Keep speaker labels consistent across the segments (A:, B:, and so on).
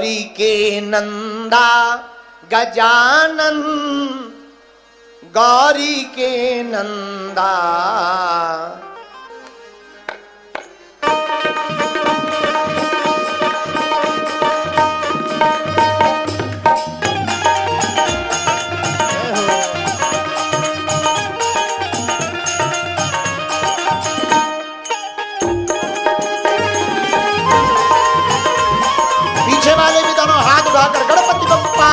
A: गौरी के नंदा गजानन, गौरी के नंदा। पीछे वाले भी दोनों हाथ उठाकर गणपति बप्पा।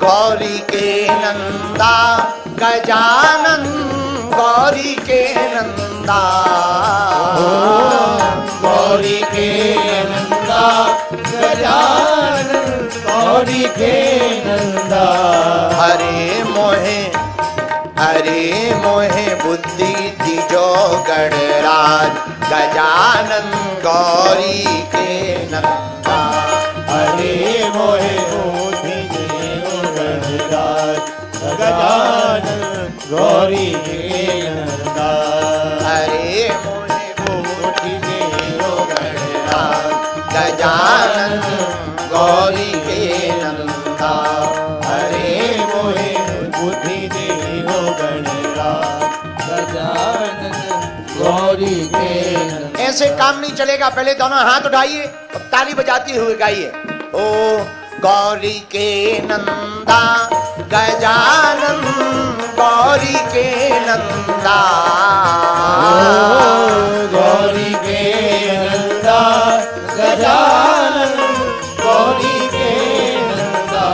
A: गौरी के नंदा गजानन, गौरी के नंदा,
B: गौरी के नंदा गजानन, गौरी के नंदा।
A: हरे मोहे बुद्धि दिजो गणराज, गजानन गौरी के नंदा।
B: हरे मोहे बुद्धि दिजो गणराज, गजानन गौरी के नंदा।
A: हरे मोहे बुद्धि दिजो गणराज, गजानन गौरी के नंदा।
B: हरे मोहे बुद्धि देहो गणराज, गजानन गौरी के नंदा।
A: ऐसे काम नहीं चलेगा, पहले दोनों हाथ उठाइए और ताली बजाते हुए गाइए। ओ गौरी के नंदा गजानन, गौरी के नंदा,
B: गौरी के नंदा गजानन, गौरी के नंदा।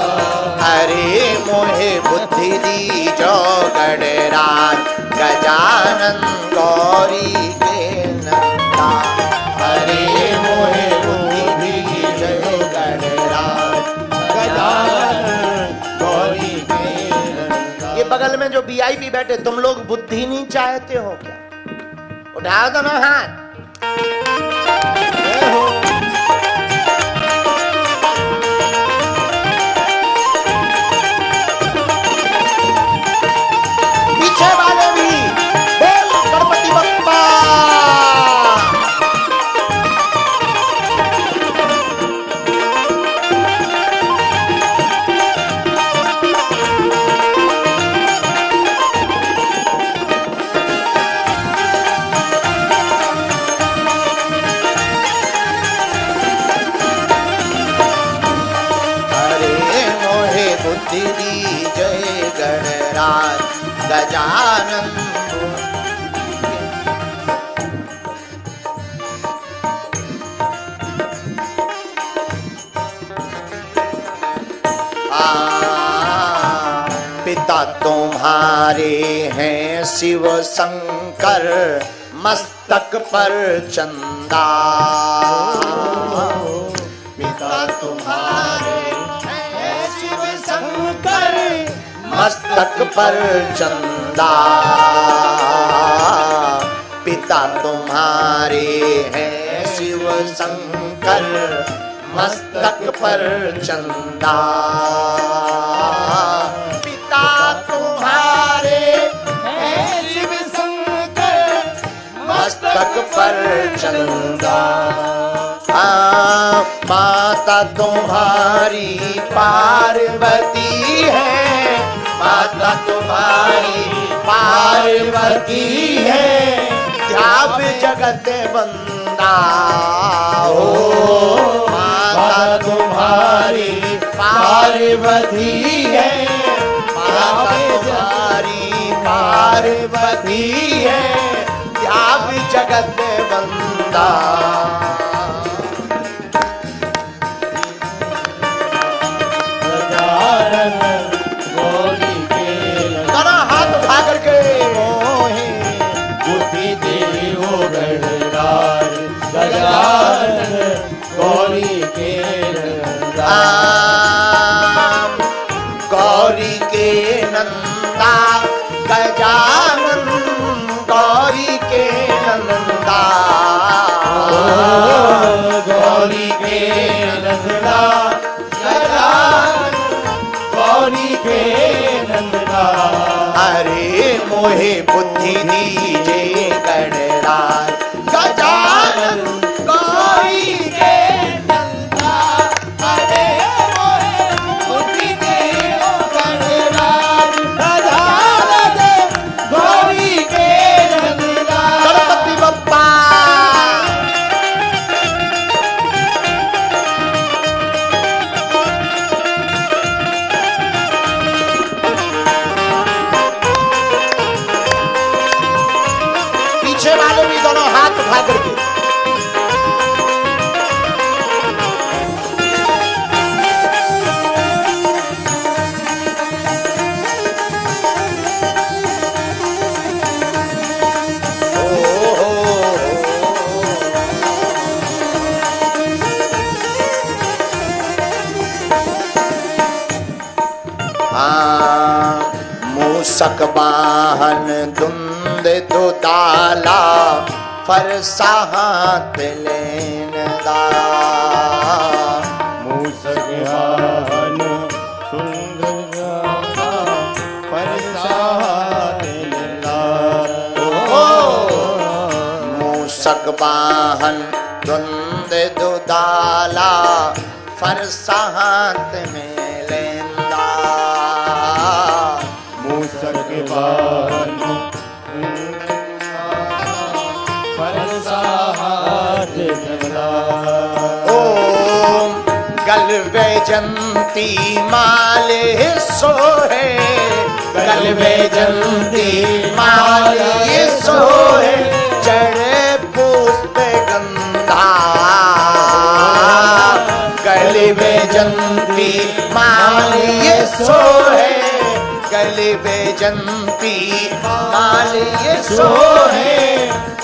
A: हरे मोहे बुद्धि दीजो गणराज, गजानन गौरी के नंदा।
B: हरे मोहे बुद्धि दीजो गणराज, गजानन गौरी के नंदा।
A: ये बगल में जो वीआईपी बैठे, तुम लोग बुद्धि नहीं चाहते हो क्या? उठाओ दोनों हाथ। पीछे वाले भी बोल गणपति बप्पा। बुद्धि दी जय गणराज, गजानन। पिता तुम्हारे हैं शिव शंकर, मस्तक पर चंदा।
B: पिता तुम्हारे शंकर,
A: मस्तक पर चंदा। पिता तुम्हारे हैं शिव शंकर, मस्तक पर चंदा। पिता तुम्हारे
B: हैं शिव शंकर,
A: मस्तक पर चंदा। माता तुम्हारी पार्वती है, माता तुम्हारी पार्वती है, ध्यान जगत बंदा। हो
B: माता तुम्हारी पार्वती है,
A: माता तुम्हारी पार्वती है, ध्यान जगत बंदा।
B: गौरी के
A: दोनों हाथ उठा करके
B: मोहे बुद्धि देहो गणराज, गजानन गौरी के नंदा।
A: गौरी के नंदा गजानन, गौरी के नंदा।
B: गौरी के नंदा गजानन, गौरी के नंदा।
A: अरे मोहे बुद्धि दीजे गणराज गजानन गौरी के नंदा अरे मोहे बुद्धि दीजे गणराज गजानन गौरी के नंदा। गणपति बप्पा पीछे वाले भी दोनों हाथ उठा करके मूसक वाहन धुंध दुदाला फरसा हाथ लेन दा।
B: मूसक वाहन सुंदर परसाद लेना।
A: मूसक वाहन धुंध दुदाला फरसा हाथ में लेंदा।
B: मूसक वाहन परसाद लेना।
A: ओम गल वैजंती माले सोहे गल वैजंती माले सोहे चढ़े पुष्प गंधा। गल वैजंती माले सोहे गल वैजंती माले सोहे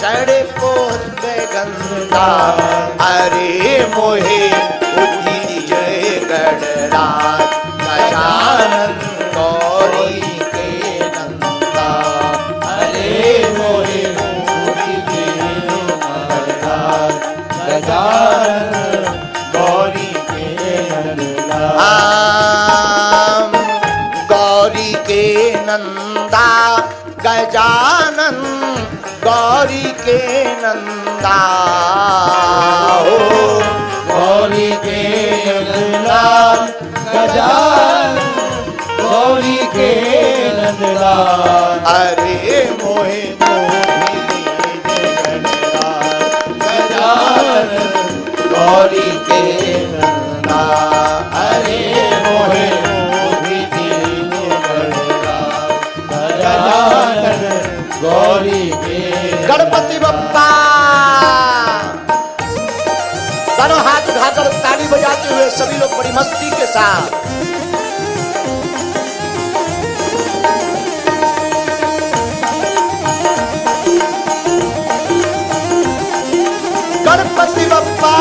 A: चढ़े पुष्प गंधा। अरे मोहे बुद्धि जय गणराज गजानन गौरी के नंदा।
B: अरे मोहे बुद्धि दीजे गणराज गजानन गौरी के नंदा।
A: गौरी के नंदा गजानन गौरी के नंदा।
B: गौरी के नंदा गजानन गौरी के नंदा।
A: अरे मोहे
B: गजानन गौरी के नंदा। अरे मोहे बुद्धि दीजे गजानन गौरी के।
A: गणपति बप्पा दोनों हाथ उठाकर ताली बजाते हुए सभी लोग बड़ी मस्ती के साथ गणपति बप्पा।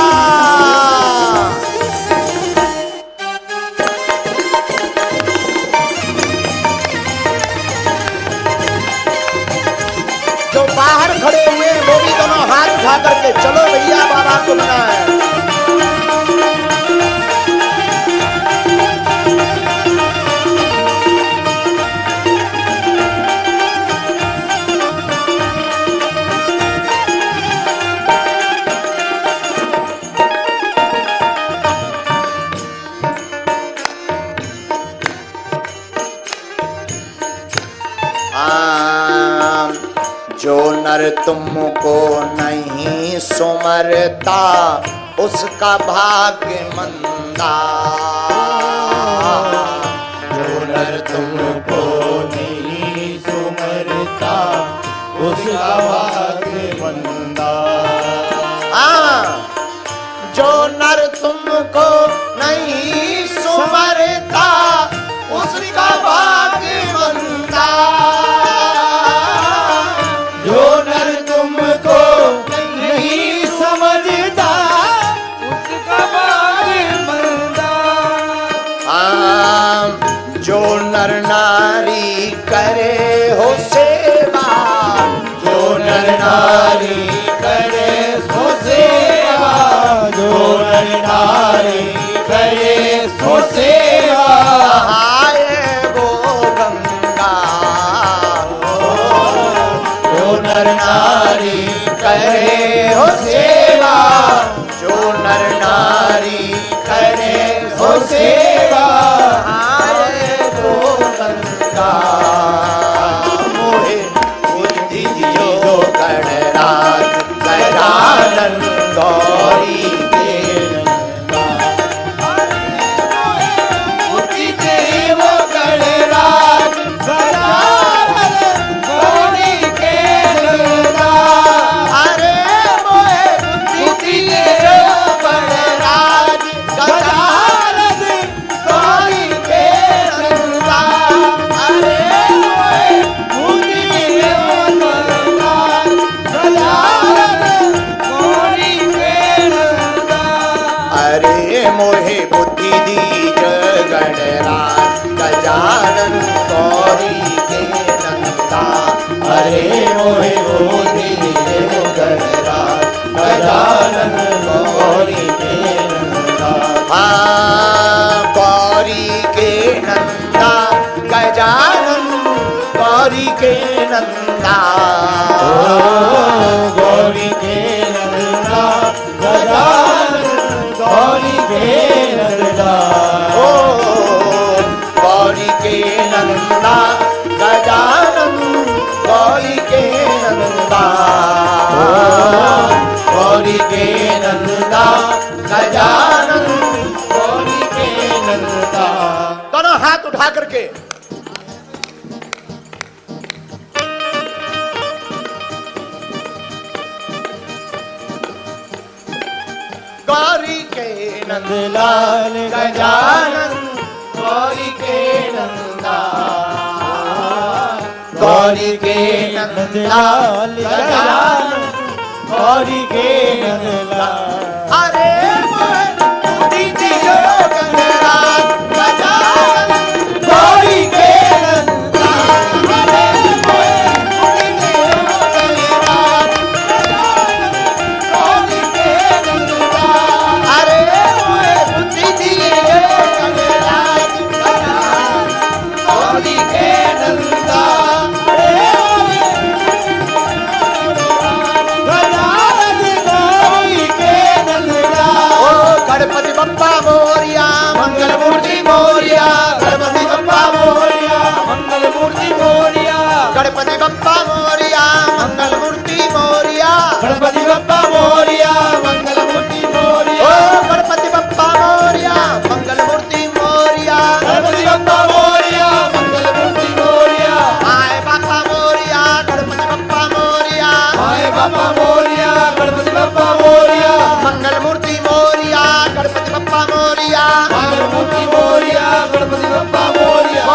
A: जो बाहर खड़े हुए वो भी दोनों हाथ उठा करके चलो भैया बाबा को मनाए। जो नर तुमको नहीं सुमरता उसका भाग्य मंदा।
B: जो नर तुमको नहीं सुमरता उसका भाग्य मंदा।
A: जो नर तुमको नहीं सुमरता उसका भाग्य मंदा।
B: जो नर तुमको नहीं समझता उसका भाग्य मंदा।
A: नर नारी करे हो सेवा, जो नर नारी करे हो सेवा, आए तो गंगा मोहे बुद्धि जो गणराज गजानन गौरी के
B: बुद्धि देव गणराज गजानन गौरी के नंदा।
A: अरे मोहे बुद्धि देव गणराज गजानन गौरी के नंदा। अरे मोहे
B: बुद्धि देव गणराज गजानन गौरी के नंदा।
A: अरे मोहे बुद्धि दीज गणराज गजानन गौरी के नंदा।
B: अरे मोहे बुद्धि देव गणराज गजानन गौरी के नंदा।
A: हाँ गौरी के नंदा गजानन गौरी के नंदा।
B: गौरी के नंदा गजानन गौरी के नंदा।
A: ओ गौरी के नंदा गजानन गौरी के नंदा।
B: गौरी के नंदा गजानन गौरी के नंदा।
A: दोनों हाथ उठा करके गौरी के
B: नंदलाल
A: गजानन
B: गौरी के नंदा।
A: गौरी के
B: नंदलाल गजानन गौरी के नंदा।
A: अरे बुद्धि दियो गणराज गजानन
B: गौरी के नंदा।
A: अरे बुद्धि दियो गणराज
B: गौरी के नंदा।
A: अरे बुद्धि दियो गणराज गजानन
B: गौरी के नंदा। गजानन गौरी के नंदा।
A: ओ गणपति बप्पा मोरिया मंगल मूर्ति मोरिया। गणपति बप्पा मोरिया
B: मंगल मूर्ति मोरिया।
A: गणपति बप्पा मोरिया मंगल मूर्ति मोरिया।
B: गणपति बप्पा मोरिया मंगल मूर्ति
A: ओ
B: मोरिया।
A: गणपति बप्पा मोरिया मंगल मूर्ति मोरिया।
B: गणपति बप्पा मोरिया मंगल मूर्ति मोरिया।
A: आए बापा मोरिया गणपति बप्पा मोरिया।
B: आए बाबा मोरिया गणपति बप्पा मोरिया।
A: मंगल मूर्ति मोरिया गणपति बप्पा मोरिया।
B: मंगल मूर्ति मोरिया गणपति बप्पा मोरिया।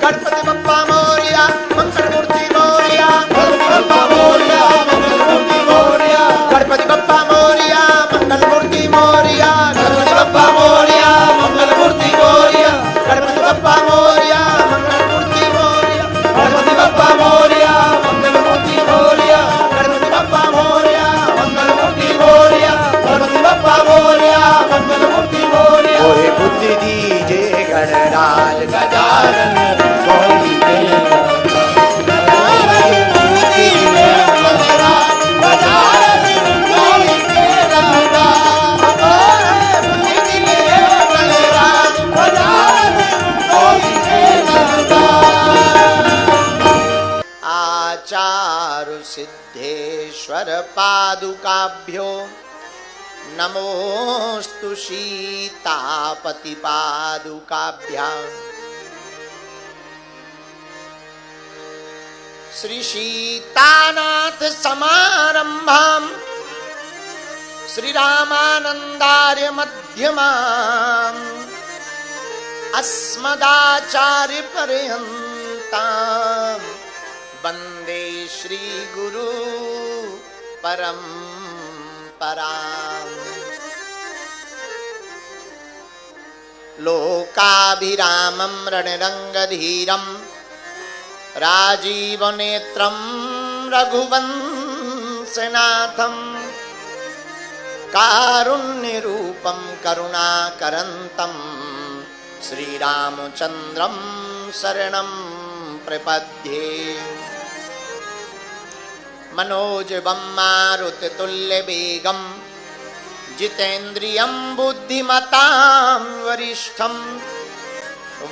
A: गणपति बप्पा मोरिया मंगल मूर्ति मोरिया।
B: गणपति बप्पा मोरिया मंगल मूर्ति मोरिया।
A: गणपति बप्पा मोरिया मंगल मूर्ति मोरिया।
B: गणपति बप्पा मोरिया मंगल मूर्ति मोरिया।
A: गणपति बप्पा मोरिया मंगल मूर्ति मोरिया।
B: गणपति बप्पा मोरिया मंगल मूर्ति मोरिया।
A: गणपति बप्पा मोरिया
B: मंगल मूर्ति मोरिया। गणपति बप्पा मोरिया मंगल मूर्ति मोरिया।
A: ओहे बुद्धि दीजे गणराज
B: गजानन गौरी के नंदा। गजानन बुद्धि देव गणराज गजानन गौरी के नंदा। बुद्धि देव गणराज गजानन गौरी के नंदा।
A: आचारु सिद्धेश्वर पादुकाभ्यो नमोस्तु सीतापति पादुकाभ्यां। श्री सीतानाथ समारंभां श्री रामानंदार्य मध्यमाम् अस्मदाचार्य पर्यन्तां वन्दे श्री गुरु परम्पराम्। लोकाभिरामं रणरङ्गधीरं राजीवनेत्रं रघुवंशनाथं कारुण्यरूपं करुणाकरन्तं श्रीरामचन्द्रं शरणं प्रपद्ये। मनोजवं मारुततुल्य वेगं जितेन्द्रियं बुद्धिमतां वरिष्ठं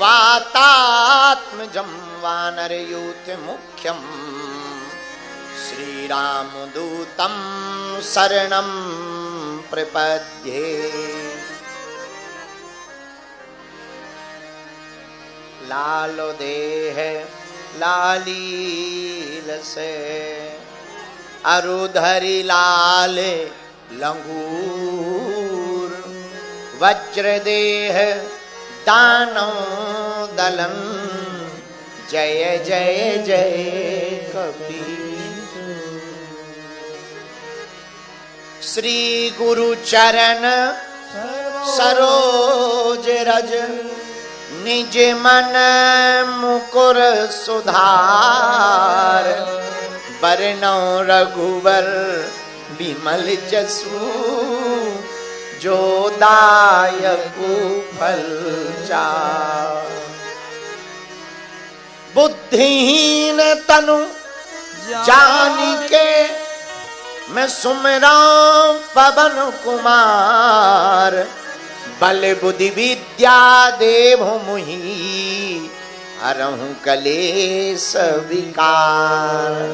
A: वातात्मजं वानरयूथमुख्यं श्रीरामदूतं शरणं प्रपद्ये। लालो देह लालील से अरुधरी लाल लंगूर वज्र देह दानो दलन जय जय जय कबीर। श्री गुरु चरण सरोज रज निज मन मुकुर सुधार बरनौ रघुवर बिमल जसु जो दायकु फल चार। बुद्धिहीन तनु जानिके मैं सुमिरा पवन कुमार बल बुद्धि विद्या देव मुहि हरहु कलेश विकार।